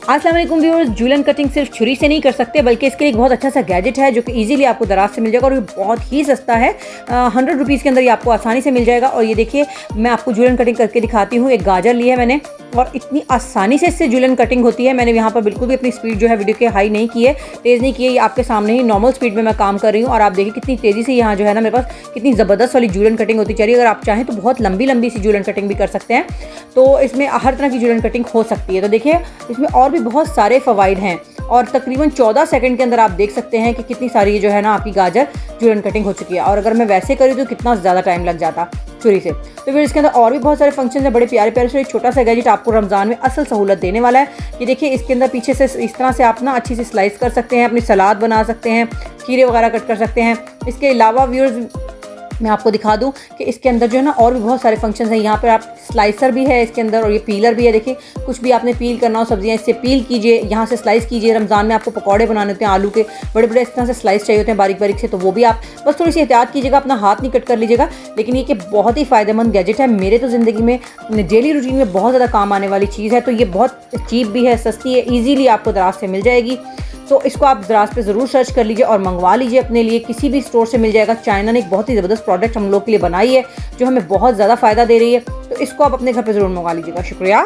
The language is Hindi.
अस्सलाम वालेकुम व्यूअर्स, जूलन कटिंग सिर्फ छुरी से नहीं कर सकते बल्कि इसके लिए एक बहुत अच्छा सा गैजेट है जो कि इजीली आपको दराज से मिल जाएगा और ये बहुत ही सस्ता है। 100 रुपीज़ के अंदर ये आपको आसानी से मिल जाएगा। और ये देखिए मैं आपको जूलन कटिंग करके दिखाती हूँ। एक गाजर ली है मैंने और इतनी आसानी से इससे जूलन कटिंग होती है। मैंने यहाँ पर बिल्कुल भी अपनी स्पीड जो है वीडियो के हाई नहीं की है, तेज़ नहीं की है। ये आपके सामने ही नॉर्मल स्पीड में मैं काम कर रही हूँ और आप देखिए कितनी तेज़ी से यहाँ जो है ना मेरे पास कितनी ज़बरदस्त वाली जूलन कटिंग होती जा रही है। अगर आप चाहें तो बहुत लंबी लंबी सी जूलन कटिंग भी कर सकते हैं, तो इसमें हर तरह की जूलन कटिंग हो सकती है। तो देखिए इसमें और भी बहुत सारे फ़वाइद हैं और तकरीबन 14 सेकंड के अंदर आप देख सकते हैं कि कितनी सारी जो है ना आपकी गाजर जूलन कटिंग हो चुकी है। और अगर मैं वैसे करूँ तो कितना ज़्यादा टाइम लग जाता छुरी से। तो फिर इसके अंदर और भी बहुत सारे फंक्शन हैं, बड़े प्यारे प्यारे से। एक छोटा सा गैजेट आपको रमज़ान में असल सहूलत देने वाला है। ये देखिए इसके अंदर पीछे से इस तरह से आप ना अच्छी सी स्लाइस कर सकते हैं, अपनी सलाद बना सकते हैं, खीरे वगैरह कट कर सकते हैं। इसके अलावा व्यूअर्स मैं आपको दिखा दूं कि इसके अंदर जो है ना और भी बहुत सारे फंक्शंस हैं। यहाँ पर आप स्लाइसर भी है इसके अंदर और ये पीलर भी है। देखिए कुछ भी आपने पील करना हो सब्जियाँ, इससे पील कीजिए, यहाँ से स्लाइस कीजिए। रमज़ान में आपको पकौड़े बनाने होते हैं, आलू के बड़े बड़े इस तरह से स्लाइस चाहिए होते हैं बारीक बारीक से, तो वो भी आप बस थोड़ी सी एहतियात कीजिएगा, अपना हाथ नहीं कट कर लीजिएगा। लेकिन ये कि बहुत ही फ़ायदेमंद गैजेट है। मेरे तो ज़िंदगी में डेली रूटीन में बहुत ज़्यादा काम आने वाली चीज़ है। तो ये बहुत चीप भी है, सस्ती है, ईजीली आपको दराज से मिल जाएगी। तो इसको आप दराज पे ज़रूर सर्च कर लीजिए और मंगवा लीजिए अपने लिए, किसी भी स्टोर से मिल जाएगा। चाइना ने एक बहुत ही ज़बरदस्त प्रोडक्ट हम लोग के लिए बनाई है जो हमें बहुत ज़्यादा फ़ायदा दे रही है। तो इसको आप अपने घर पे ज़रूर मंगवा लीजिएगा। शुक्रिया।